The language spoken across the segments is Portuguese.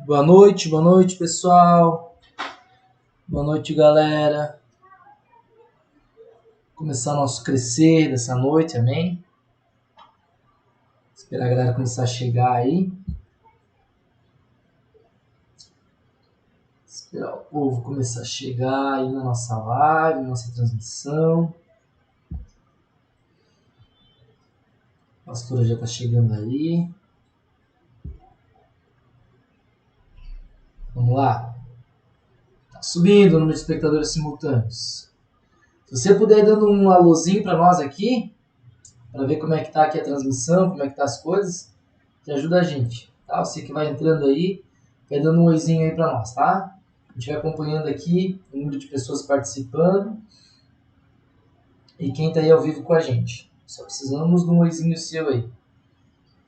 Boa noite, pessoal. Boa noite, galera. Começar nosso crescer dessa noite, amém? Esperar a galera começar a chegar aí. Esperar o povo começar a chegar aí na nossa live, na nossa transmissão. A pastora já está chegando aí. Vamos lá. Tá subindo o número de espectadores simultâneos. Se você puder ir dando um alôzinho para nós aqui, para ver como é que tá aqui a transmissão, como é que tá as coisas, que ajuda a gente, tá? Você que vai entrando aí, vai dando um oizinho aí para nós, tá? A gente vai acompanhando aqui o número de pessoas participando e quem tá aí ao vivo com a gente. Só precisamos de um oizinho seu aí.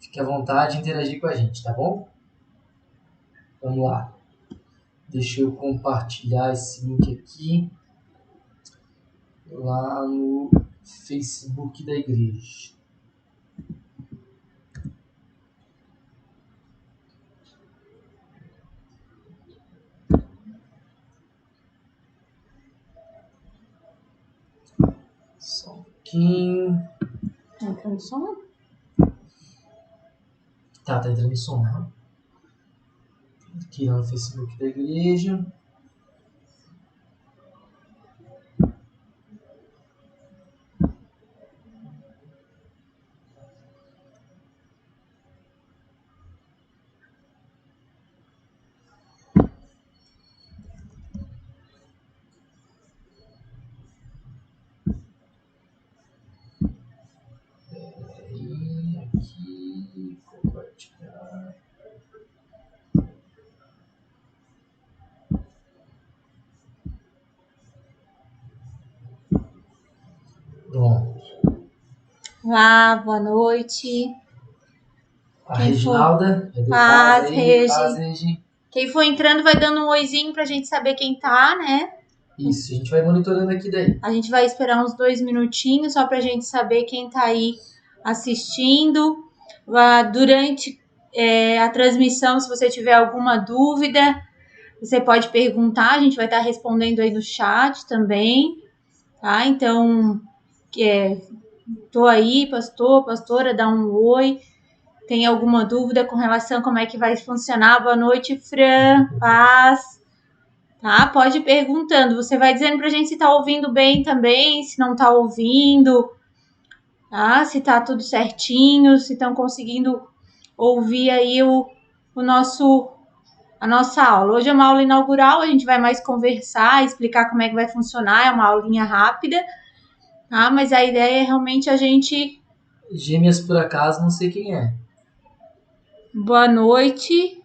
Fique à vontade de interagir com a gente, tá bom? Vamos lá. Deixa eu compartilhar esse link aqui lá no Facebook da igreja. Só um pouquinho. Tá entrando som? Tá entrando som, né? Aqui lá no Facebook da igreja. Aqui, compartilhar. Pronto. Olá, boa noite. A Reginalda, já deu Paz, aí. Regi. Paz, Regi. Quem for entrando vai dando um oizinho pra gente saber quem tá, né? Isso, a gente vai monitorando aqui daí. A gente vai esperar uns 2 minutinhos só pra gente saber quem tá aí assistindo. Durante a transmissão, se você tiver alguma dúvida, você pode perguntar, a gente vai estar respondendo aí no chat também, tá? Então, tô aí, pastora, dá um oi. Tem alguma dúvida com relação a como é que vai funcionar? Boa noite, Fran, paz. Tá? Pode ir perguntando. Você vai dizendo pra gente se tá ouvindo bem também, se não tá ouvindo, tá? Se tá tudo certinho, se estão conseguindo ouvir aí a nossa aula. Hoje é uma aula inaugural, a gente vai mais conversar, explicar como é que vai funcionar, é uma aulinha rápida, tá? Mas a ideia é realmente a gente... Gêmeas, por acaso, não sei quem é. Boa noite.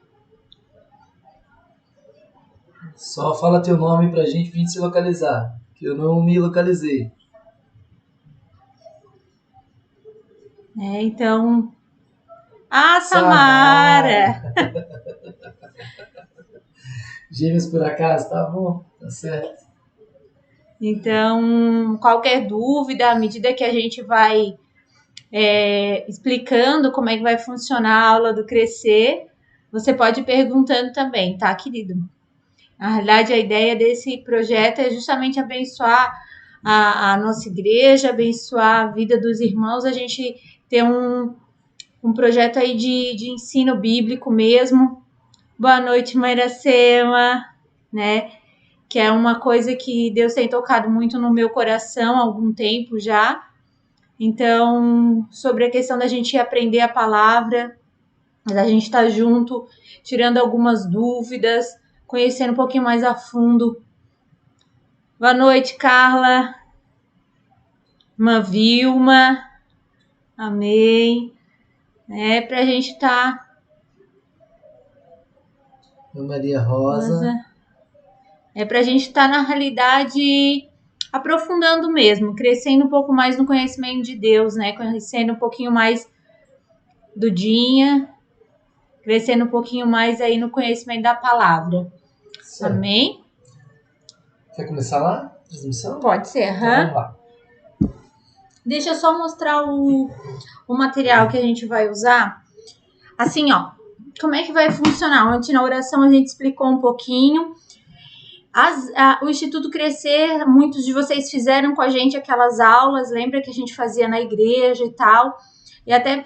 Só fala teu nome pra gente se localizar, que eu não me localizei. Então... Ah, Samara! Gêmeas, por acaso, tá bom, tá certo. Então, qualquer dúvida, à medida que a gente vai explicando como é que vai funcionar a aula do Crescer, você pode ir perguntando também, tá, querido? Na realidade, a ideia desse projeto é justamente abençoar a nossa igreja, abençoar a vida dos irmãos, a gente ter um projeto aí de ensino bíblico mesmo. Boa noite, Mãe Iracema, né? Que é uma coisa que Deus tem tocado muito no meu coração há algum tempo já. Então, sobre a questão da gente aprender a palavra, da gente estar junto, tirando algumas dúvidas, conhecendo um pouquinho mais a fundo. Boa noite, Carla. Irmã Vilma. Amém. Pra gente estar... Maria Rosa. Pra gente estar, na realidade, aprofundando mesmo, crescendo um pouco mais no conhecimento de Deus, né? Conhecendo um pouquinho mais do Dinha, crescendo um pouquinho mais aí no conhecimento da palavra. Certo. Amém? Quer começar lá? Transmissão? Pode ser, Então, vamos lá. Deixa eu só mostrar o material que a gente vai usar. Assim, ó, como é que vai funcionar? Ontem na oração a gente explicou um pouquinho. O Instituto Crescer, muitos de vocês fizeram com a gente aquelas aulas, lembra que a gente fazia na igreja e tal, e até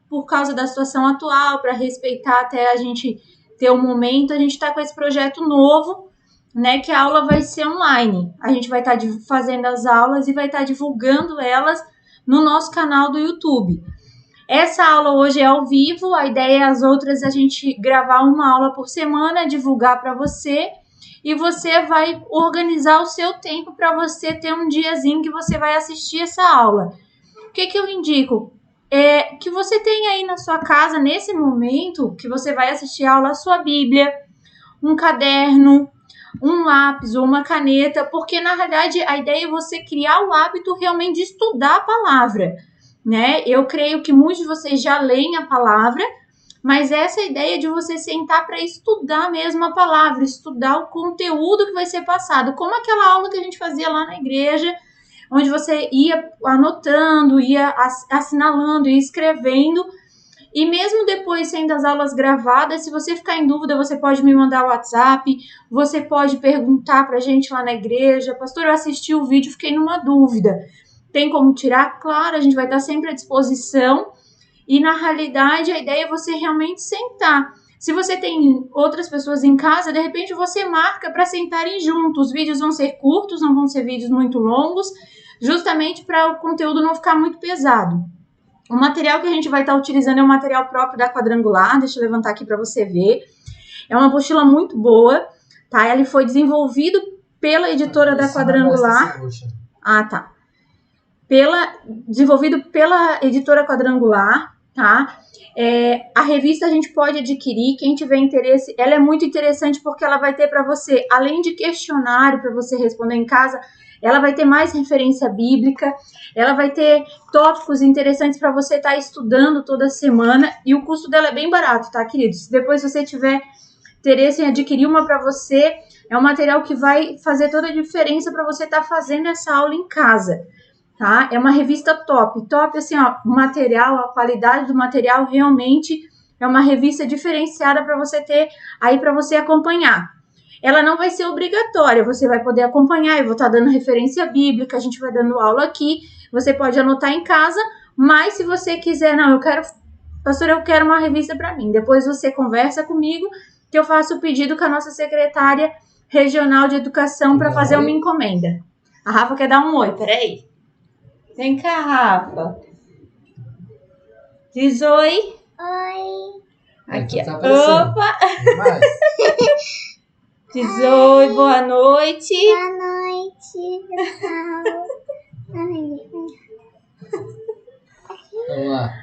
por causa da situação atual, para respeitar até a gente ter um momento, a gente está com esse projeto novo, né, que a aula vai ser online. A gente vai estar fazendo as aulas e vai estar divulgando elas no nosso canal do YouTube. Essa aula hoje é ao vivo, a ideia é as outras a gente gravar uma aula por semana, divulgar para você, e você vai organizar o seu tempo para você ter um diazinho que você vai assistir essa aula. O que eu indico? Que você tenha aí na sua casa, nesse momento que você vai assistir a aula, a sua Bíblia, um caderno, um lápis ou uma caneta, porque na realidade a ideia é você criar o hábito realmente de estudar a palavra, né? Eu creio que muitos de vocês já leem a palavra, mas essa ideia de você sentar para estudar mesmo a palavra, estudar o conteúdo que vai ser passado, como aquela aula que a gente fazia lá na igreja, onde você ia anotando, ia assinalando, ia escrevendo, e mesmo depois sendo as aulas gravadas, se você ficar em dúvida, você pode me mandar o WhatsApp, você pode perguntar para a gente lá na igreja, pastor, eu assisti o vídeo, fiquei numa dúvida, tem como tirar? Claro, a gente vai estar sempre à disposição. E na realidade a ideia é você realmente sentar. Se você tem outras pessoas em casa, de repente você marca para sentarem juntos. Os vídeos vão ser curtos, não vão ser vídeos muito longos, justamente para o conteúdo não ficar muito pesado. O material que a gente vai estar utilizando é um material próprio da Quadrangular, deixa eu levantar aqui para você ver. É uma apostila muito boa, tá? Ele foi desenvolvido pela editora da Quadrangular. Ah, tá. Desenvolvido pela editora Quadrangular, tá? A revista a gente pode adquirir, quem tiver interesse, ela é muito interessante porque ela vai ter para você, além de questionário para você responder em casa, ela vai ter mais referência bíblica, ela vai ter tópicos interessantes para você estar estudando toda semana, e o custo dela é bem barato, tá, queridos? Depois, se você tiver interesse em adquirir uma para você, é um material que vai fazer toda a diferença para você estar fazendo essa aula em casa. Tá? É uma revista top, assim, ó, o material, a qualidade do material realmente é uma revista diferenciada para você ter aí para você acompanhar. Ela não vai ser obrigatória, você vai poder acompanhar, eu vou estar dando referência bíblica, a gente vai dando aula aqui, você pode anotar em casa, mas se você quiser, não, pastor, eu quero uma revista para mim, depois você conversa comigo, que eu faço o pedido com a nossa secretária regional de educação para fazer uma encomenda. A Rafa quer dar um oi, peraí. Vem cá, Rafa. Diz oi. Oi. Aqui, tá opa. Diz oi, boa noite. Boa noite, pessoal. Vamos lá.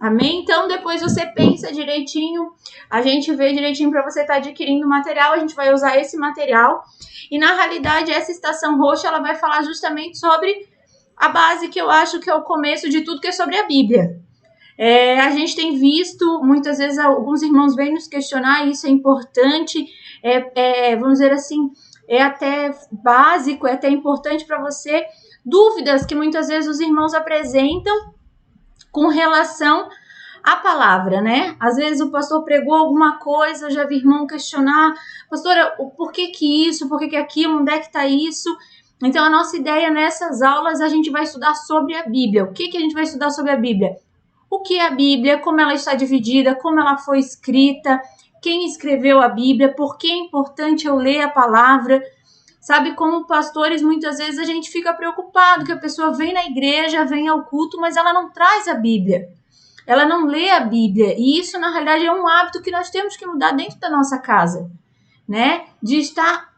Amém? Então, depois você pensa direitinho, a gente vê direitinho para você estar adquirindo material, a gente vai usar esse material. E, na realidade, essa estação roxa, ela vai falar justamente sobre a base que eu acho que é o começo de tudo, que é sobre a Bíblia. A gente tem visto, muitas vezes, alguns irmãos vêm nos questionar, isso é importante, vamos dizer assim, é até básico, é até importante para você, dúvidas que muitas vezes os irmãos apresentam com relação à palavra, né? Às vezes o pastor pregou alguma coisa, eu já vi irmão questionar, pastora, por que isso, por que aquilo, onde é que está isso? Então, a nossa ideia nessas aulas, a gente vai estudar sobre a Bíblia. O que a gente vai estudar sobre a Bíblia? O que é a Bíblia, como ela está dividida, como ela foi escrita, quem escreveu a Bíblia, por que é importante eu ler a palavra. Sabe, como pastores, muitas vezes a gente fica preocupado que a pessoa vem na igreja, vem ao culto, mas ela não traz a Bíblia. Ela não lê a Bíblia. E isso, na realidade, é um hábito que nós temos que mudar dentro da nossa casa, né? De estar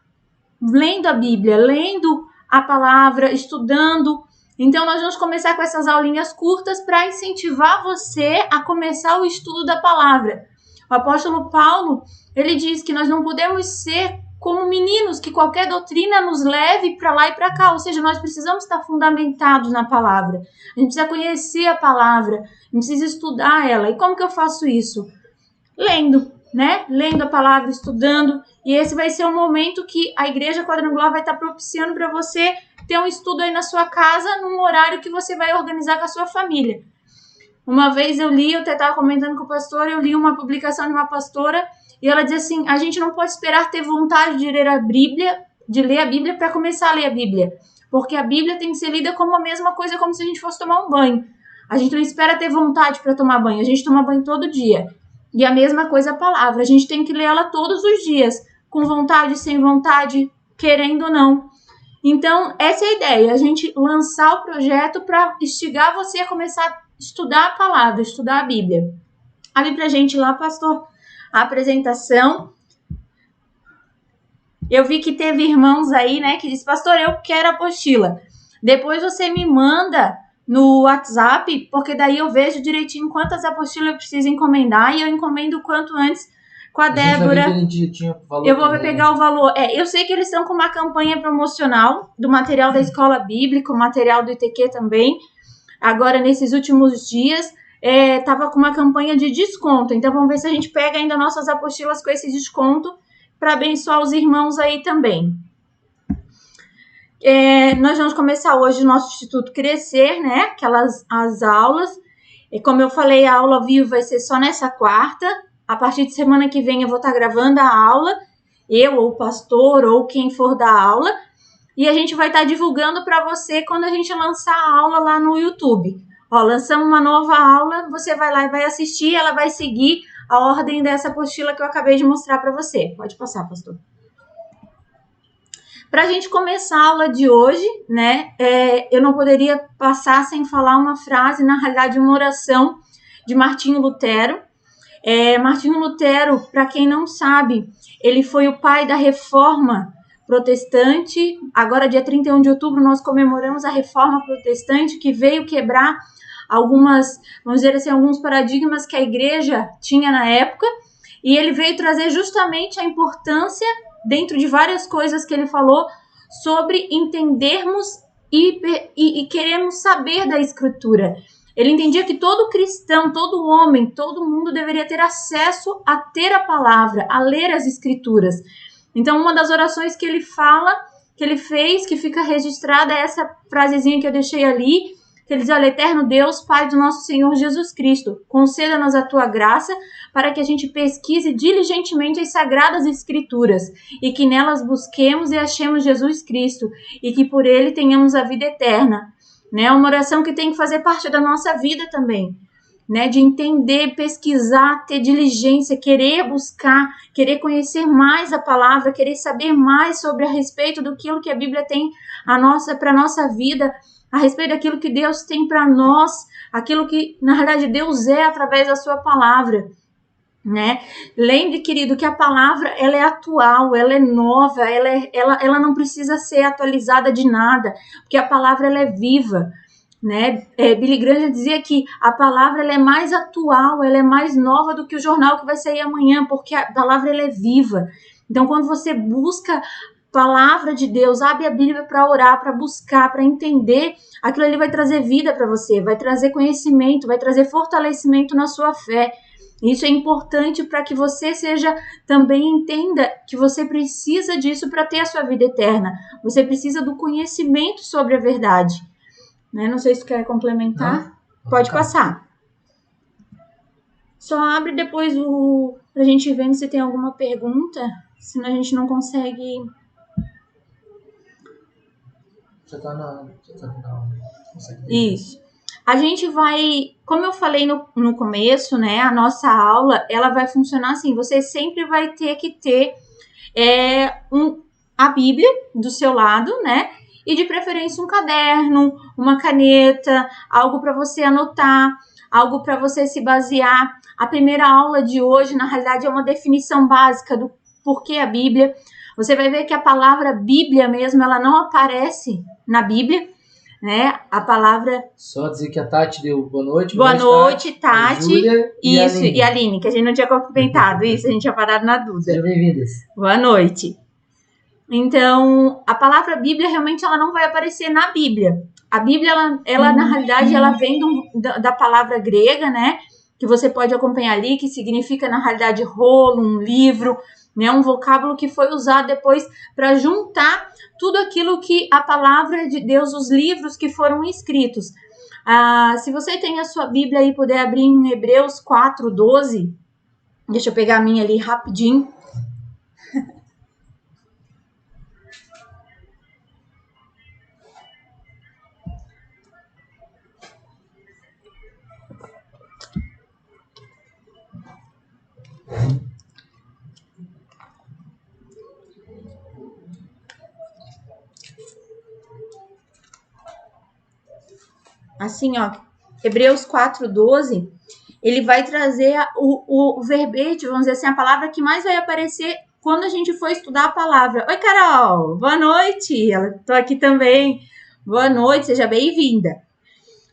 lendo a Bíblia, lendo a palavra, estudando. Então, nós vamos começar com essas aulinhas curtas para incentivar você a começar o estudo da palavra. O apóstolo Paulo, ele diz que nós não podemos ser como meninos, que qualquer doutrina nos leve para lá e para cá. Ou seja, nós precisamos estar fundamentados na palavra. A gente precisa conhecer a palavra, a gente precisa estudar ela. E como que eu faço isso? Lendo, né? Lendo a palavra, estudando. E esse vai ser o momento que a Igreja Quadrangular vai estar propiciando para você ter um estudo aí na sua casa, num horário que você vai organizar com a sua família. Uma vez eu até estava comentando com o pastor, eu li uma publicação de uma pastora e ela dizia assim, a gente não pode esperar ter vontade de ler a Bíblia para começar a ler a Bíblia, porque a Bíblia tem que ser lida como a mesma coisa, como se a gente fosse tomar um banho. A gente não espera ter vontade para tomar banho, a gente toma banho todo dia. E a mesma coisa a palavra, a gente tem que ler ela todos os dias, com vontade, sem vontade, querendo ou não. Então, essa é a ideia, a gente lançar o projeto para instigar você a começar a estudar a palavra, estudar a Bíblia. Abre pra gente lá, pastor, a apresentação. Eu vi que teve irmãos aí, né, que diz, pastor, eu quero a apostila. Depois você me manda no WhatsApp, porque daí eu vejo direitinho quantas apostilas eu preciso encomendar e eu encomendo o quanto antes com a Débora. Eu vou pegar o valor. Eu sei que eles estão com uma campanha promocional do material da escola bíblica, o material do ITQ também. Agora, nesses últimos dias, estava com uma campanha de desconto. Então, vamos ver se a gente pega ainda nossas apostilas com esse desconto para abençoar os irmãos aí também. Nós vamos começar hoje o nosso Instituto Crescer, né? As aulas. Como eu falei, a aula viva vai ser só nessa quarta. A partir de semana que vem eu vou estar gravando a aula, eu ou o pastor ou quem for da aula, e a gente vai estar divulgando para você quando a gente lançar a aula lá no YouTube. Lançamos uma nova aula, você vai lá e vai assistir, ela vai seguir a ordem dessa apostila que eu acabei de mostrar para você. Pode passar, pastor. Para a gente começar a aula de hoje, né, eu não poderia passar sem falar uma frase, na realidade uma oração de Martinho Lutero. Martinho Lutero, para quem não sabe, ele foi o pai da Reforma Protestante. Agora, dia 31 de outubro, nós comemoramos a Reforma Protestante, que veio quebrar vamos dizer assim, alguns paradigmas que a igreja tinha na época, e ele veio trazer justamente a importância, dentro de várias coisas que ele falou, sobre entendermos e queremos saber da Escritura. Ele entendia que todo cristão, todo homem, todo mundo deveria ter acesso a ter a palavra, a ler as Escrituras. Então, uma das orações que ele fala, que ele fez, que fica registrada, é essa frasezinha que eu deixei ali, que ele diz, olha, eterno Deus, Pai do nosso Senhor Jesus Cristo, conceda-nos a tua graça para que a gente pesquise diligentemente as sagradas Escrituras e que nelas busquemos e achemos Jesus Cristo e que por ele tenhamos a vida eterna. É uma oração que tem que fazer parte da nossa vida também, né? De entender, pesquisar, ter diligência, querer buscar, querer conhecer mais a palavra, querer saber mais sobre a respeito do que a Bíblia tem para a nossa vida, a respeito daquilo que Deus tem para nós, aquilo que, na verdade, Deus é através da sua palavra. Né? Lembre, querido, que a palavra ela é atual, ela é nova, ela não precisa ser atualizada de nada, porque a palavra ela é viva, né? Billy Graham já dizia que a palavra ela é mais atual, ela é mais nova do que o jornal que vai sair amanhã, porque a palavra ela é viva. Então, quando você busca a palavra de Deus, abre a Bíblia para orar, para buscar, para entender, aquilo ali vai trazer vida para você, vai trazer conhecimento, vai trazer fortalecimento na sua fé. Isso é importante para que você também entenda que você precisa disso para ter a sua vida eterna. Você precisa do conhecimento sobre a verdade. Né? Não sei se você quer complementar. Não. Pode passar. Só abre depois para a gente ver se tem alguma pergunta, senão a gente não consegue... Já tá na Isso. A gente vai, como eu falei no começo, né, a nossa aula, ela vai funcionar assim, você sempre vai ter que ter a Bíblia do seu lado, né, e de preferência um caderno, uma caneta, algo para você anotar, algo para você se basear. A primeira aula de hoje, na realidade, é uma definição básica do porquê a Bíblia. Você vai ver que a palavra Bíblia mesmo, ela não aparece na Bíblia, né? A palavra... Só dizer que a Tati deu boa noite. Boa noite, Tati. Júlia e a Aline, que a gente não tinha complementado. Isso, a gente tinha parado na dúvida. Sejam bem-vindas. Boa noite. Então, a palavra Bíblia, realmente, ela não vai aparecer na Bíblia. A Bíblia, ela na realidade, ela vem da palavra grega, né? Que você pode acompanhar ali, que significa, na realidade, rolo, um livro, né? Um vocábulo que foi usado depois para juntar tudo aquilo que a palavra de Deus, os livros que foram escritos. Se você tem a sua Bíblia aí, puder abrir em Hebreus 4:12, deixa eu pegar a minha ali rapidinho. Assim, ó, Hebreus 4:12, ele vai trazer o verbete, vamos dizer assim, a palavra que mais vai aparecer quando a gente for estudar a palavra. Oi, Carol, boa noite, tô aqui também, boa noite, seja bem-vinda,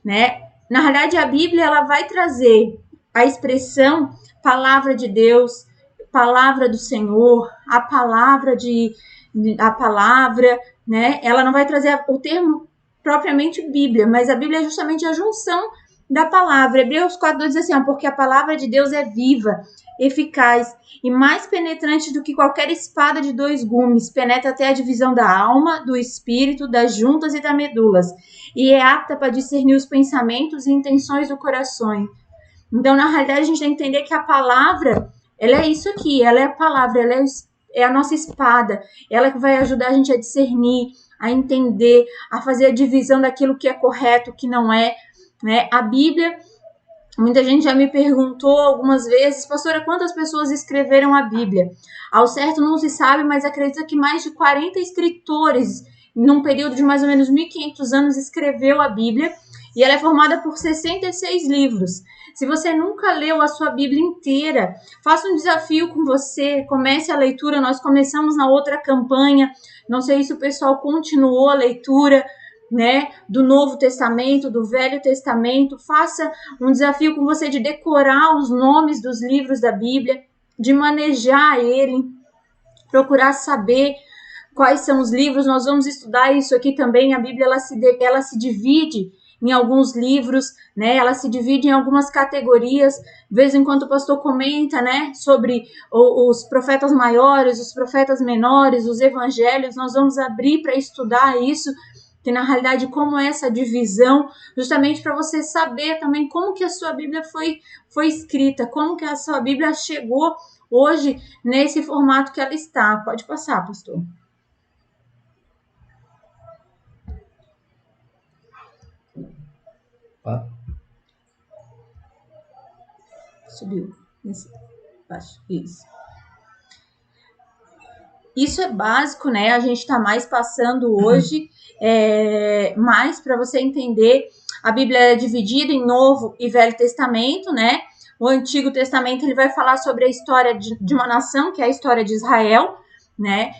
né? Na verdade, a Bíblia, ela vai trazer a expressão palavra de Deus, palavra do Senhor, a palavra, né? Ela não vai trazer o termo propriamente Bíblia, mas a Bíblia é justamente a junção da palavra. Hebreus 4:2 diz assim, porque a palavra de Deus é viva, eficaz e mais penetrante do que qualquer espada de 2 gumes, penetra até a divisão da alma, do espírito, das juntas e das medulas, e é apta para discernir os pensamentos e intenções do coração. Então, na realidade, a gente tem que entender que a palavra, ela é isso aqui, ela é a palavra, ela é a nossa espada, ela que vai ajudar a gente a discernir, a entender, a fazer a divisão daquilo que é correto, que não é, né? A Bíblia, muita gente já me perguntou algumas vezes, pastora, quantas pessoas escreveram a Bíblia? Ao certo não se sabe, mas acredita que mais de 40 escritores, num período de mais ou menos 1.500 anos, escreveu a Bíblia, e ela é formada por 66 livros. Se você nunca leu a sua Bíblia inteira, faça um desafio com você, comece a leitura. Nós começamos na outra campanha, não sei se o pessoal continuou a leitura, né, do Novo Testamento, do Velho Testamento. Faça um desafio com você de decorar os nomes dos livros da Bíblia, de manejar ele, procurar saber quais são os livros. Nós vamos estudar isso aqui também. A Bíblia ela se divide em alguns livros, né? Ela se divide em algumas categorias. De vez em quando o pastor comenta, né, sobre os profetas maiores, os profetas menores, os evangelhos. Nós vamos abrir para estudar isso, que na realidade como é essa divisão, justamente para você saber também como que a sua Bíblia foi escrita, como que a sua Bíblia chegou hoje nesse formato que ela está. Pode passar, pastor. Subiu. Baixo. Isso é básico, né? A gente está mais passando hoje, mais para você entender. A Bíblia é dividida em Novo e Velho Testamento, né? O Antigo Testamento ele vai falar sobre a história de uma nação, que é a história de Israel, né?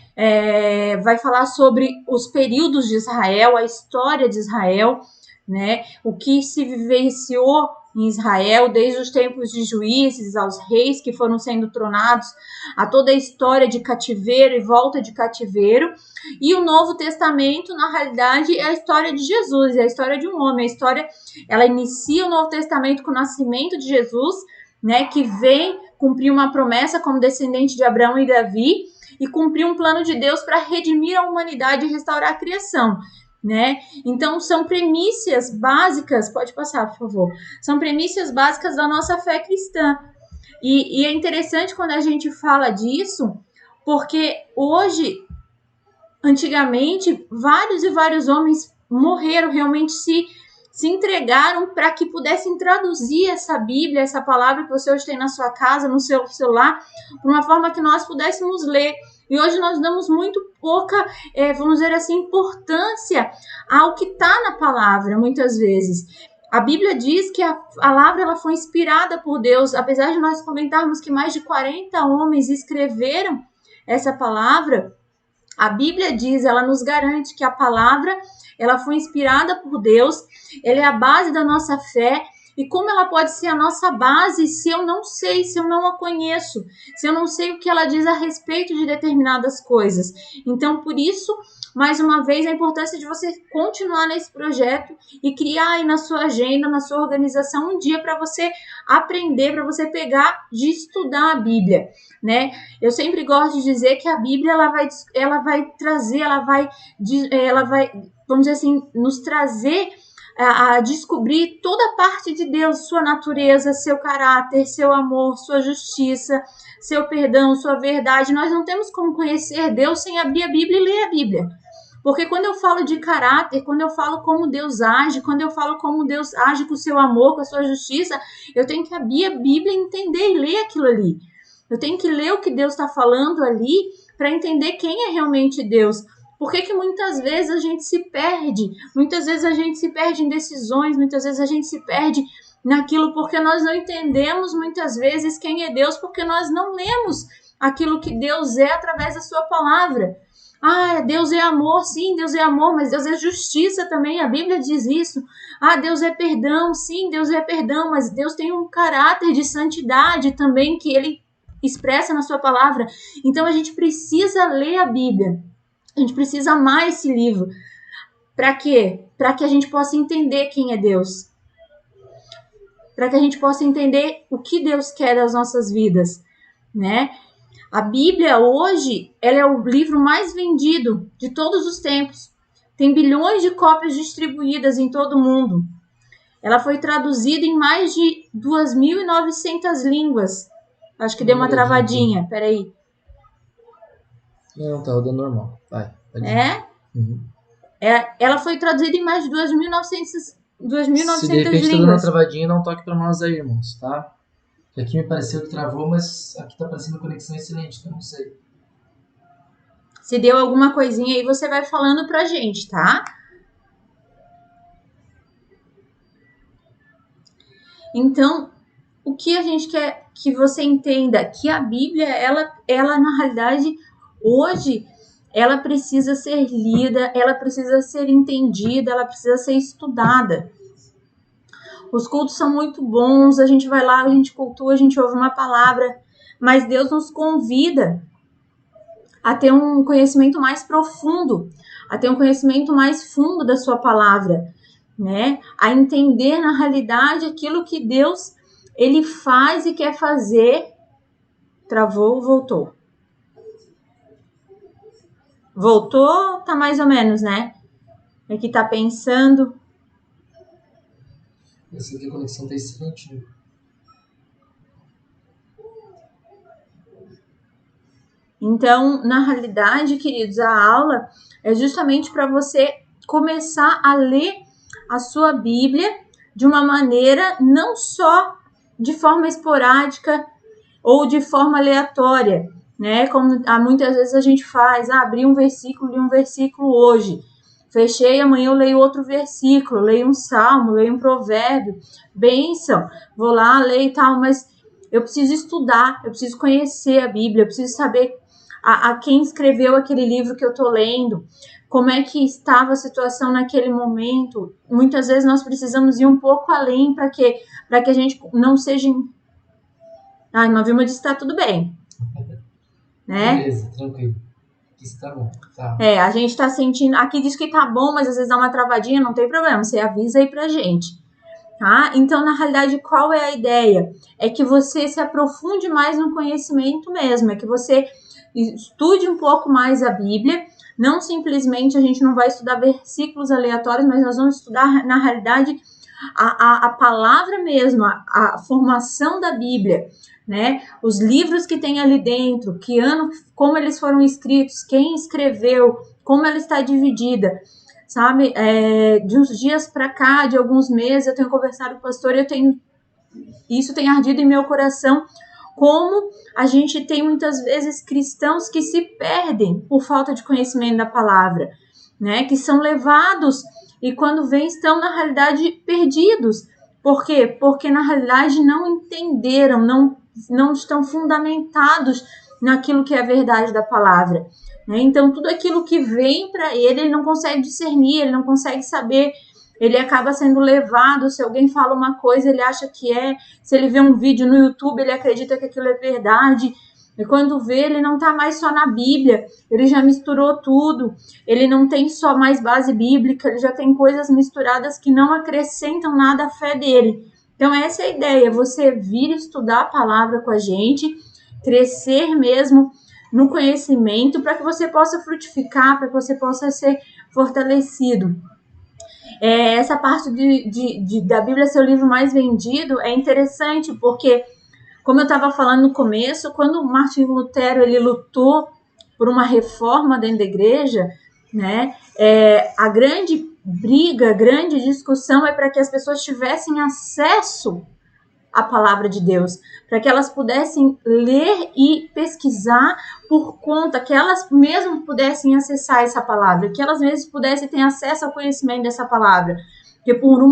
Vai falar sobre os períodos de Israel, a história de Israel, né? O que se vivenciou em Israel, desde os tempos de juízes, aos reis que foram sendo tronados, a toda a história de cativeiro e volta de cativeiro. E o Novo Testamento, na realidade, é a história de Jesus, é a história de um homem. A história, ela inicia o Novo Testamento com o nascimento de Jesus, né, que vem cumprir uma promessa como descendente de Abraão e Davi e cumprir um plano de Deus para redimir a humanidade e restaurar a criação, né? Então são premissas básicas, pode passar, por favor, são premissas básicas da nossa fé cristã, e é interessante quando a gente fala disso, porque hoje, antigamente, vários e vários homens morreram, realmente se entregaram para que pudessem traduzir essa Bíblia, essa palavra que você hoje tem na sua casa, no seu celular, de uma forma que nós pudéssemos ler. E hoje nós damos muito pouca, vamos dizer assim, importância ao que está na palavra, muitas vezes. A Bíblia diz que a palavra ela foi inspirada por Deus, apesar de nós comentarmos que mais de 40 homens escreveram essa palavra. A Bíblia diz, ela nos garante que a palavra ela foi inspirada por Deus, ela é a base da nossa fé. E como ela pode ser a nossa base se eu não sei, se eu não a conheço, se eu não sei o que ela diz a respeito de determinadas coisas? Então, por isso, mais uma vez, a importância de você continuar nesse projeto e criar aí na sua agenda, na sua organização, um dia para você aprender, para você pegar de estudar a Bíblia, né? Eu sempre gosto de dizer que a Bíblia ela vai trazer, ela vai, vamos dizer assim, nos trazer a descobrir toda a parte de Deus, sua natureza, seu caráter, seu amor, sua justiça, seu perdão, sua verdade. Nós não temos como conhecer Deus sem abrir a Bíblia e ler a Bíblia. Porque quando eu falo de caráter, quando eu falo como Deus age, quando eu falo como Deus age com o seu amor, com a sua justiça, eu tenho que abrir a Bíblia e entender e ler aquilo ali. Eu tenho que ler o que Deus está falando ali para entender quem é realmente Deus. Por que muitas vezes a gente se perde? Muitas vezes a gente se perde em decisões, muitas vezes a gente se perde naquilo porque nós não entendemos muitas vezes quem é Deus, porque nós não lemos aquilo que Deus é através da sua palavra. Deus é amor, sim, Deus é amor, mas Deus é justiça também, a Bíblia diz isso. Deus é perdão, sim, Deus é perdão, mas Deus tem um caráter de santidade também que Ele expressa na sua palavra. Então a gente precisa ler a Bíblia. A gente precisa amar esse livro. Para quê? Para que a gente possa entender quem é Deus. Para que a gente possa entender o que Deus quer das nossas vidas, né? A Bíblia hoje, ela é o livro mais vendido de todos os tempos. Tem bilhões de cópias distribuídas em todo o mundo. Ela foi traduzida em mais de 2.900 línguas. Acho que deu uma travadinha, peraí. Não, tá rodando normal. Vai. Uhum. Ela foi traduzida em mais de 2.900 Se de repente tá dando uma travadinha, dá um toque pra nós aí, irmãos, tá? Aqui me pareceu que travou, mas aqui tá parecendo conexão excelente, então não sei. Se deu alguma coisinha aí, você vai falando pra gente, tá? Então, o que a gente quer que você entenda? Que a Bíblia, ela na realidade, hoje, ela precisa ser lida, ela precisa ser entendida, ela precisa ser estudada. Os cultos são muito bons, a gente vai lá, a gente cultua, a gente ouve uma palavra, mas Deus nos convida a ter um conhecimento mais profundo, a ter um conhecimento mais fundo da sua palavra, né? A entender na realidade aquilo que Deus, Ele faz e quer fazer. Travou, voltou. Voltou, tá mais ou menos, né? Aqui tá pensando. Essa aqui a conexão tá excelente, né? Então, na realidade, queridos, a aula é justamente para você começar a ler a sua Bíblia de uma maneira não só de forma esporádica ou de forma aleatória, né? Como muitas vezes a gente faz, abri um versículo, li um versículo hoje, fechei, amanhã eu leio outro versículo, leio um salmo, leio um provérbio, bênção, vou lá, leio e tal, mas eu preciso estudar, eu preciso conhecer a Bíblia, eu preciso saber a quem escreveu aquele livro que eu estou lendo, como é que estava a situação naquele momento. Muitas vezes nós precisamos ir um pouco além para que a gente não seja... irmã Vilma disse que está tudo bem. Né? Beleza, tranquilo. Aqui está bom. Tá. A gente está sentindo... Aqui diz que tá bom, mas às vezes dá uma travadinha, não tem problema, você avisa aí pra gente. Tá? Então, na realidade, qual é a ideia? É que você se aprofunde mais no conhecimento mesmo, é que você estude um pouco mais a Bíblia, não simplesmente a gente não vai estudar versículos aleatórios, mas nós vamos estudar, na realidade, a palavra mesmo, a formação da Bíblia, né? Os livros que tem ali dentro, que ano, como eles foram escritos, quem escreveu, como ela está dividida, sabe? De uns dias para cá, de alguns meses, eu tenho conversado com o pastor e isso tem ardido em meu coração, como a gente tem muitas vezes cristãos que se perdem por falta de conhecimento da palavra, né? Que são levados e quando vêm estão na realidade perdidos. Por quê? Porque na realidade não entenderam, não estão fundamentados naquilo que é a verdade da palavra, né? Então tudo aquilo que vem para ele não consegue discernir, ele não consegue saber. Ele acaba sendo levado, se alguém fala uma coisa, ele acha que se ele vê um vídeo no YouTube, ele acredita que aquilo é verdade, e quando vê, ele não está mais só na Bíblia, ele já misturou tudo, ele não tem só mais base bíblica, ele já tem coisas misturadas que não acrescentam nada à fé dele. Então essa é a ideia, você vir estudar a palavra com a gente, crescer mesmo no conhecimento, para que você possa frutificar, para que você possa ser fortalecido. Essa parte da Bíblia ser o livro mais vendido é interessante, porque, como eu estava falando no começo, quando Martinho Lutero ele lutou por uma reforma dentro da igreja, né, a grande briga, a grande discussão é para que as pessoas tivessem acesso à palavra de Deus, para que elas pudessem ler e pesquisar por conta, que elas mesmas pudessem acessar essa palavra, que elas mesmas pudessem ter acesso ao conhecimento dessa palavra. Porque por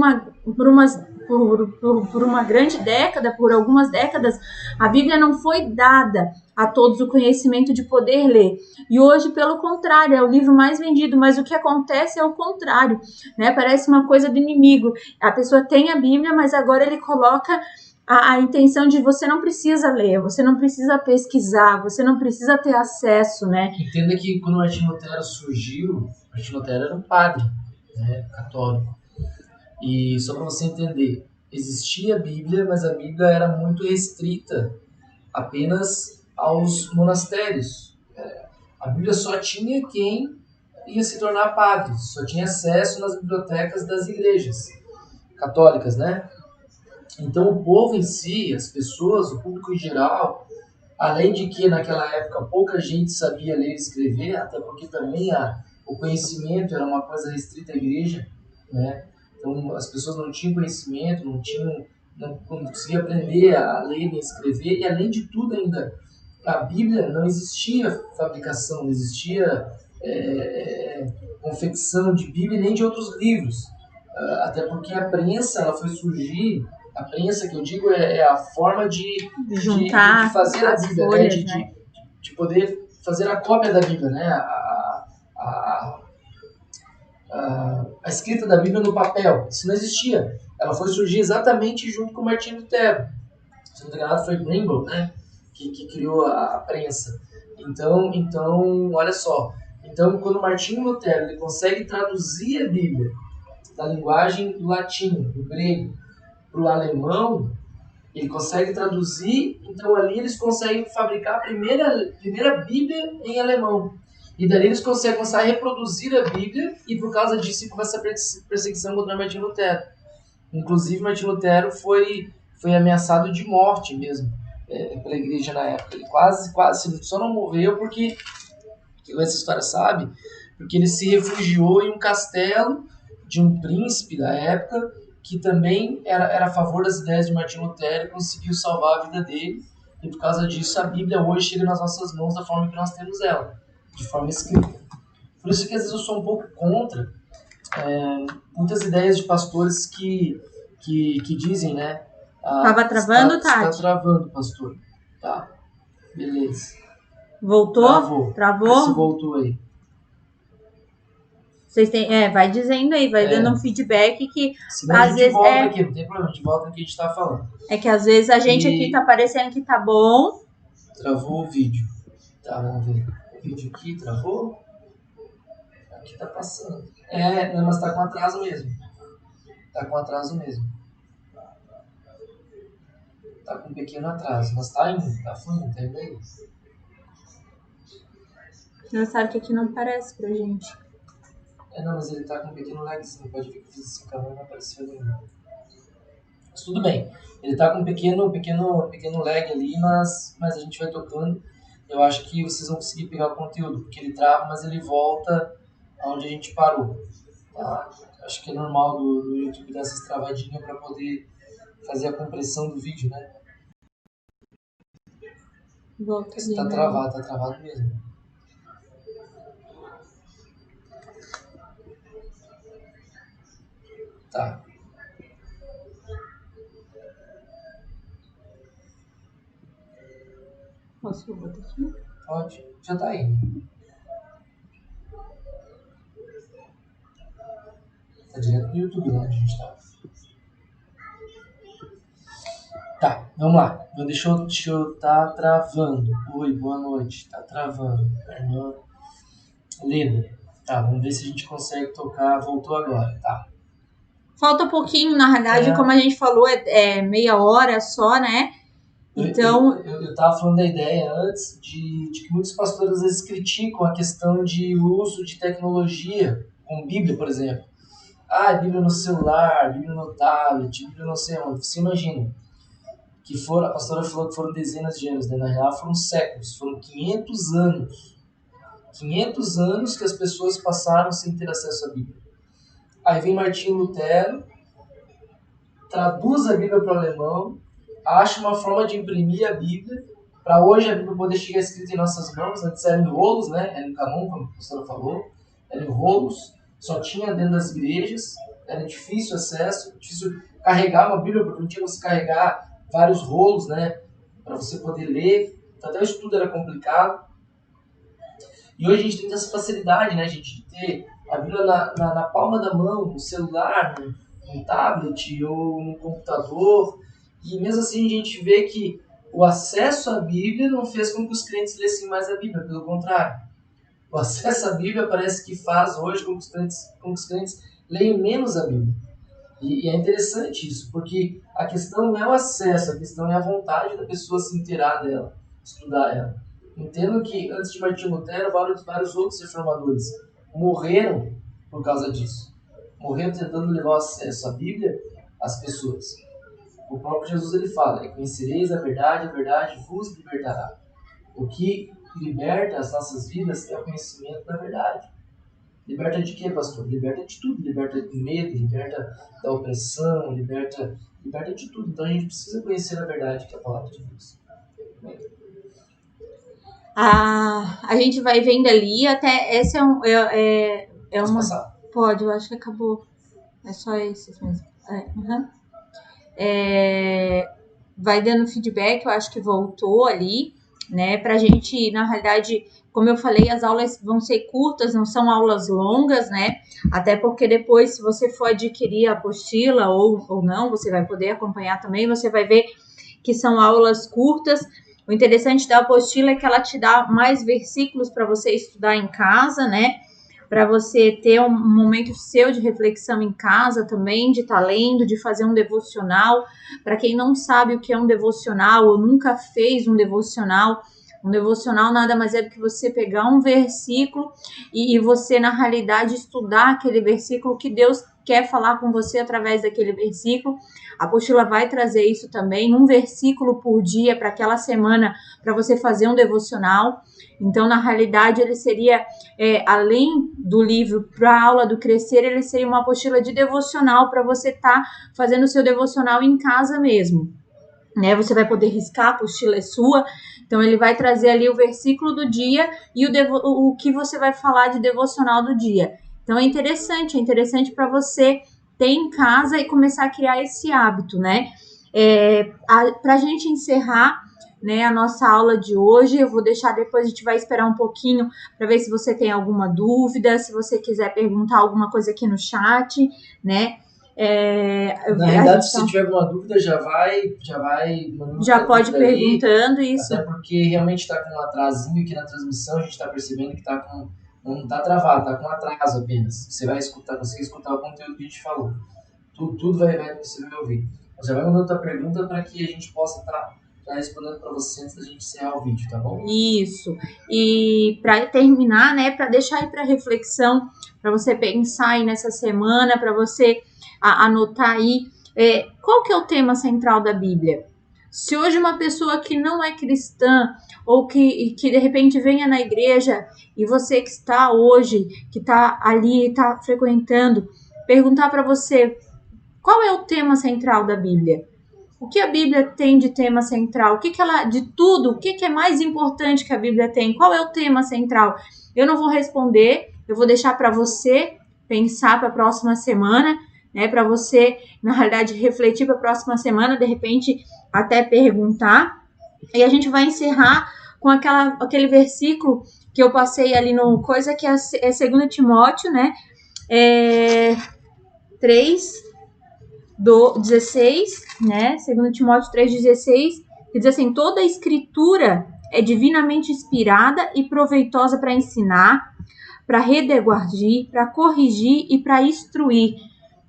uma grande década, por algumas décadas, a Bíblia não foi dada a todos o conhecimento de poder ler. E hoje, pelo contrário, é o livro mais vendido, mas o que acontece é o contrário, né? Parece uma coisa do inimigo. A pessoa tem a Bíblia, mas agora ele coloca a intenção de você não precisa ler, você não precisa pesquisar, você não precisa ter acesso, né? Entenda que quando Martinho Lutero surgiu, Martinho Lutero era um padre, né, católico. E só para você entender, existia a Bíblia, mas a Bíblia era muito restrita apenas aos monastérios. A Bíblia só tinha quem ia se tornar padre, só tinha acesso nas bibliotecas das igrejas católicas, né? Então o povo em si, as pessoas, o público em geral, além de que naquela época pouca gente sabia ler e escrever, até porque também o conhecimento era uma coisa restrita à igreja, né? Então as pessoas não tinham conhecimento, não conseguiam aprender a ler e escrever, e além de tudo ainda, a Bíblia não existia fabricação, não existia confecção de Bíblia nem de outros livros, até porque a prensa ela foi surgir. A prensa que eu digo é a forma de juntar de fazer a Bíblia, folhas, né? De poder fazer a cópia da Bíblia, né? A escrita da Bíblia no papel. Isso não existia. Ela foi surgir exatamente junto com Martinho Lutero. Se não me engano, foi Rimbaud, né? Que criou a prensa. Então, olha só. Então, quando Martinho Lutero ele consegue traduzir a Bíblia da linguagem do latim, do grego, para o alemão, ele consegue traduzir, então ali eles conseguem fabricar a primeira Bíblia em alemão. E dali eles conseguem começar a reproduzir a Bíblia, e por causa disso começa a perseguição contra Martinho Lutero. Inclusive, Martinho Lutero foi ameaçado de morte mesmo pela igreja na época. Ele quase, só não morreu porque, essa história sabe, porque ele se refugiou em um castelo de um príncipe da época, que também era a favor das ideias de Martinho Lutero e conseguiu salvar a vida dele. E por causa disso, a Bíblia hoje chega nas nossas mãos da forma que nós temos ela, de forma escrita. Por isso que às vezes eu sou um pouco contra muitas ideias de pastores que dizem, né? Tava travando, Tati? Está travando, pastor. Tá, beleza. Voltou? Travou? Se voltou aí. Vocês têm, vai dizendo aí, vai dando um feedback que senão às vezes volta aqui, não tem problema, a gente volta no que a gente tá falando. É que às vezes a gente aqui tá parecendo que tá bom. Travou o vídeo. Tá, vamos ver. O vídeo aqui travou. Aqui tá passando. Mas tá com atraso mesmo. Tá com atraso mesmo. Tá com um pequeno atraso, mas tá indo, tá fluindo, tá indo aí. Não sabe que aqui não aparece pra gente. Não, mas ele tá com um pequeno lagzinho. Pode ver que eu fiz assim com a mão, não apareceu nenhum. Mas tudo bem. Ele tá com um pequeno lag ali, mas a gente vai tocando. Eu acho que vocês vão conseguir pegar o conteúdo, porque ele trava, mas ele volta aonde a gente parou. Tá? Acho que é normal do YouTube dar essas travadinhas para poder fazer a compressão do vídeo, né? Volta ali, tá travado mesmo. Tá. Posso botar aqui? Pode. Já tá aí. Tá direto no YouTube lá onde a gente tá. Tá, vamos lá. Deixa eu tá travando. Oi, boa noite. Tá travando. Irmã Leda. Tá, vamos ver se a gente consegue tocar. Voltou agora, tá. Falta um pouquinho, na realidade, como a gente falou, é meia hora só, né? Então... Eu tava falando da ideia antes de que muitos pastores às vezes criticam a questão de uso de tecnologia, com Bíblia, por exemplo. Ah, Bíblia no celular, Bíblia no tablet, Bíblia não sei onde. Você imagina que a pastora falou que foram dezenas de anos, né? Na real foram séculos, foram 500 anos. 500 anos que as pessoas passaram sem ter acesso à Bíblia. Aí vem Martinho Lutero, traduz a Bíblia para o alemão, acha uma forma de imprimir a Bíblia, para hoje a Bíblia poder chegar escrita em nossas mãos. Antes era em rolos, né? Era em canon, como a pastora falou, era em rolos, só tinha dentro das igrejas, era difícil acesso, difícil carregar uma Bíblia, porque não tinha você carregar vários rolos, né? Para você poder ler, então, até o estudo era complicado. E hoje a gente tem essa facilidade, né, gente, de ter a Bíblia na palma da mão, no celular, no tablet ou no computador. E mesmo assim a gente vê que o acesso à Bíblia não fez com que os crentes lessem mais a Bíblia, pelo contrário. O acesso à Bíblia parece que faz hoje com que os crentes leiam menos a Bíblia. E é interessante isso, porque a questão não é o acesso, a questão é a vontade da pessoa se inteirar dela, estudar ela. Entendo que antes de Martinho Lutero, vários outros reformadores morreram por causa disso. Morreram tentando levar o acesso à Bíblia às pessoas. O próprio Jesus ele fala: conhecereis a verdade vos libertará. O que liberta as nossas vidas é o conhecimento da verdade. Liberta de quê, pastor? Liberta de tudo. Liberta do medo, liberta da opressão, liberta de tudo. Então a gente precisa conhecer a verdade, que é a palavra de Deus. A gente vai vendo ali, até esse é Posso uma... passar? Pode, eu acho que acabou. É só esses mesmo. Vai dando feedback, eu acho que voltou ali, né? Pra gente, na realidade, como eu falei, as aulas vão ser curtas, não são aulas longas, né? Até porque depois, se você for adquirir a apostila ou não, você vai poder acompanhar também, você vai ver que são aulas curtas. O interessante da apostila é que ela te dá mais versículos para você estudar em casa, né? Para você ter um momento seu de reflexão em casa também, de estar lendo, de fazer um devocional. Para quem não sabe o que é um devocional ou nunca fez um devocional nada mais é do que você pegar um versículo e você, na realidade, estudar aquele versículo que Deus quer falar com você através daquele versículo. A apostila vai trazer isso também, um versículo por dia para aquela semana, para você fazer um devocional. Então, na realidade, ele seria, além do livro para a aula do Crescer, ele seria uma apostila de devocional para você estar fazendo o seu devocional em casa mesmo. Né? Você vai poder riscar, a apostila é sua. Então, ele vai trazer ali o versículo do dia e o que você vai falar de devocional do dia. Então, é interessante para você ter em casa e começar a criar esse hábito, né? Para a gente encerrar, né, a nossa aula de hoje, eu vou deixar depois, a gente vai esperar um pouquinho para ver se você tem alguma dúvida, se você quiser perguntar alguma coisa aqui no chat, né? Na realidade, se tiver alguma dúvida, já pode perguntando aí, isso. Até porque realmente está com um atrasinho aqui na transmissão, a gente está percebendo que não está travado, está com atraso apenas. Você vai conseguir escutar o conteúdo que a gente falou. Tudo você vai ouvir. Já vai mandando a pergunta para que a gente possa estar respondendo para você antes da gente encerrar o vídeo, tá bom? Isso. E para terminar, né, para deixar aí para reflexão, para você pensar aí nessa semana, para você anotar aí, qual que é o tema central da Bíblia? Se hoje uma pessoa que não é cristã ou que de repente venha na igreja e você que está hoje, que está ali, está frequentando, perguntar para você qual é o tema central da Bíblia? O que a Bíblia tem de tema central? O que ela, de tudo, o que é mais importante que a Bíblia tem? Qual é o tema central? Eu não vou responder, eu vou deixar para você pensar para a próxima semana, né? Para você, na realidade, refletir para a próxima semana, de repente até perguntar. E a gente vai encerrar com aquele versículo que eu passei ali no coisa, que é 2 Timóteo, né? 3:16, né? 2 Timóteo 3:16, que diz assim: toda a escritura é divinamente inspirada e proveitosa para ensinar, para redarguir, para corrigir e para instruir,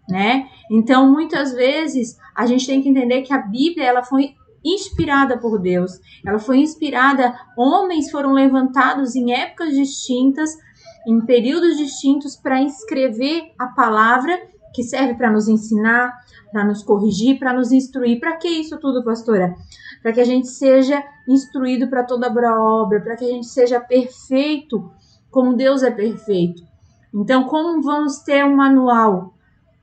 né? Então, muitas vezes, a gente tem que entender que a Bíblia, ela foi inspirada por Deus. Ela foi inspirada, homens foram levantados em épocas distintas, em períodos distintos, para escrever a palavra que serve para nos ensinar, para nos corrigir, para nos instruir. Para que isso tudo, pastora? Para que a gente seja instruído para toda boa obra, para que a gente seja perfeito como Deus é perfeito. Então, como vamos ter um manual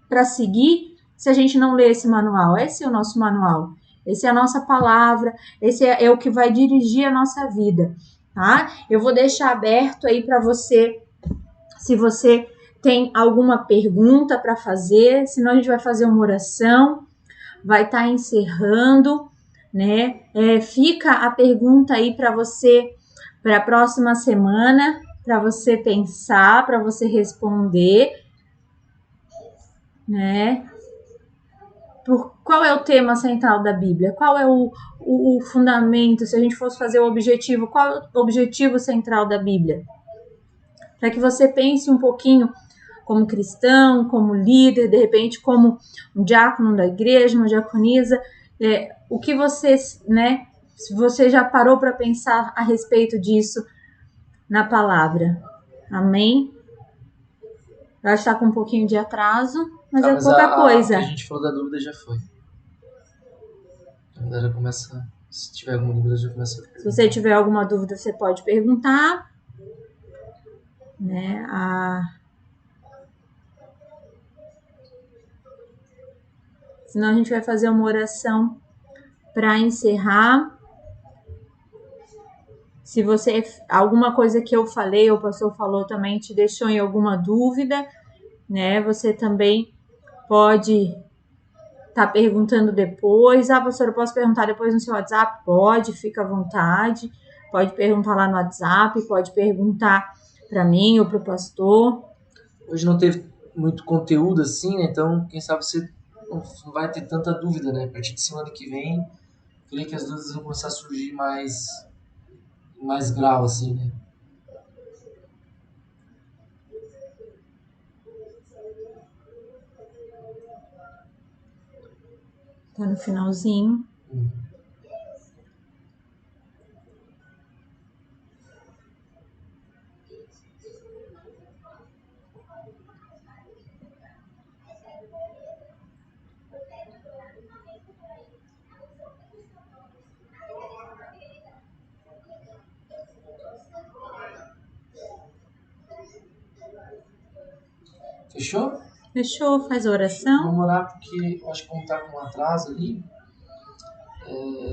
para seguir se a gente não lê esse manual? Esse é o nosso manual. Essa é a nossa palavra, esse é o que vai dirigir a nossa vida, tá? Eu vou deixar aberto aí para você, se você tem alguma pergunta para fazer, senão a gente vai fazer uma oração, vai estar encerrando, né? Fica a pergunta aí para você, para a próxima semana, para você pensar, para você responder, né? Qual é o tema central da Bíblia? Qual é o fundamento? Se a gente fosse fazer o objetivo, qual é o objetivo central da Bíblia? Para que você pense um pouquinho como cristão, como líder, de repente como um diácono da igreja, uma diaconisa, o que você, né? Se você já parou para pensar a respeito disso na palavra. Amém? Eu acho que está com um pouquinho de atraso, mas é pouca coisa. A que a gente falou da dúvida já foi. A galera começa, se tiver alguma dúvida, já começa a perguntar. Se você tiver alguma dúvida, você pode perguntar, né? Senão a gente vai fazer uma oração para encerrar. Se você, alguma coisa que eu falei, ou o pastor falou também, te deixou em alguma dúvida, né? Você também pode estar perguntando depois. Pastor, eu posso perguntar depois no seu WhatsApp? Pode, fica à vontade. Pode perguntar lá no WhatsApp, pode perguntar para mim ou para o pastor. Hoje não teve muito conteúdo assim, né? Então, quem sabe você não vai ter tanta dúvida, né? A partir de semana que vem, creio que as dúvidas vão começar a surgir mais grau, assim, né? Tá no finalzinho. Fechou? Fechou, faz a oração. Vamos orar porque eu acho que como tá com um atraso ali,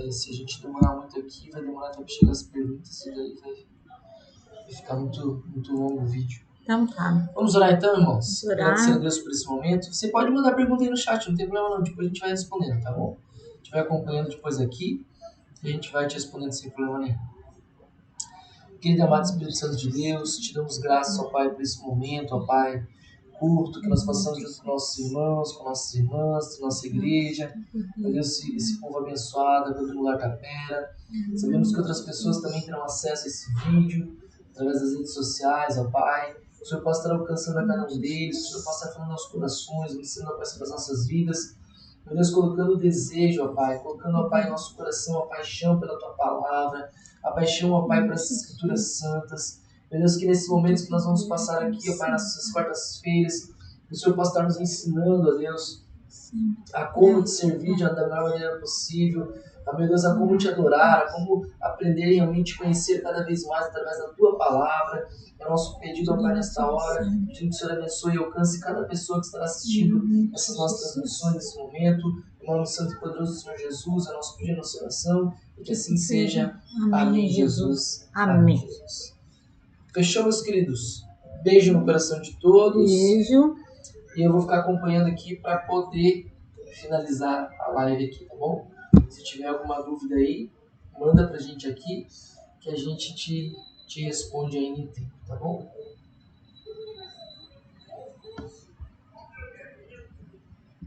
se a gente demorar muito aqui, vai demorar até para chegar as perguntas e daí vai ficar muito, muito longo o vídeo. Então tá. Vamos orar então, irmãos? Vamos orar. Agradecer a Deus por esse momento. Você pode mandar pergunta aí no chat, não tem problema não. Depois a gente vai respondendo, tá bom? A gente vai acompanhando depois aqui e a gente vai te respondendo sem problema nenhum. Querido amado Espírito Santo de Deus, te damos graças, ó Pai, por esse momento, ó Pai, curto, que nós passamos junto com nossos irmãos, com nossas irmãs, com nossa igreja. Meu Deus, esse povo abençoado, pelo lugar da Pera. Sabemos que outras pessoas também terão acesso a esse vídeo, através das redes sociais, ó Pai. O Senhor possa estar alcançando a cada um deles, o Senhor possa estar falando aos corações, ensinando, ó Pai, sobre as nossas vidas. Meu Deus, colocando o desejo, ó Pai, colocando, ó Pai, em nosso coração a paixão pela Tua Palavra, a paixão, ó Pai, pelas Escrituras Santas. Meu Deus, que nesses momentos que nós vamos passar aqui, ó Pai, nessas quartas-feiras, o Senhor possa estar nos ensinando, ó Deus, a como te servir da melhor maneira possível, meu Deus, a como te adorar, a como aprender realmente a conhecer cada vez mais através da Tua Palavra. É o nosso pedido, ó Pai, nesta hora, pedindo que o Senhor abençoe e alcance cada pessoa que estará assistindo essas nossas transmissões nesse momento. Em nome santo e poderoso do Senhor Jesus, é nosso pedido, nossa oração, e que assim seja. Amém, Jesus. Amém. Jesus. Fechou, meus queridos? Beijo no coração de todos. Beijo. E eu vou ficar acompanhando aqui para poder finalizar a live aqui, tá bom? Se tiver alguma dúvida aí, manda pra gente aqui que a gente te responde ainda em tempo, tá bom?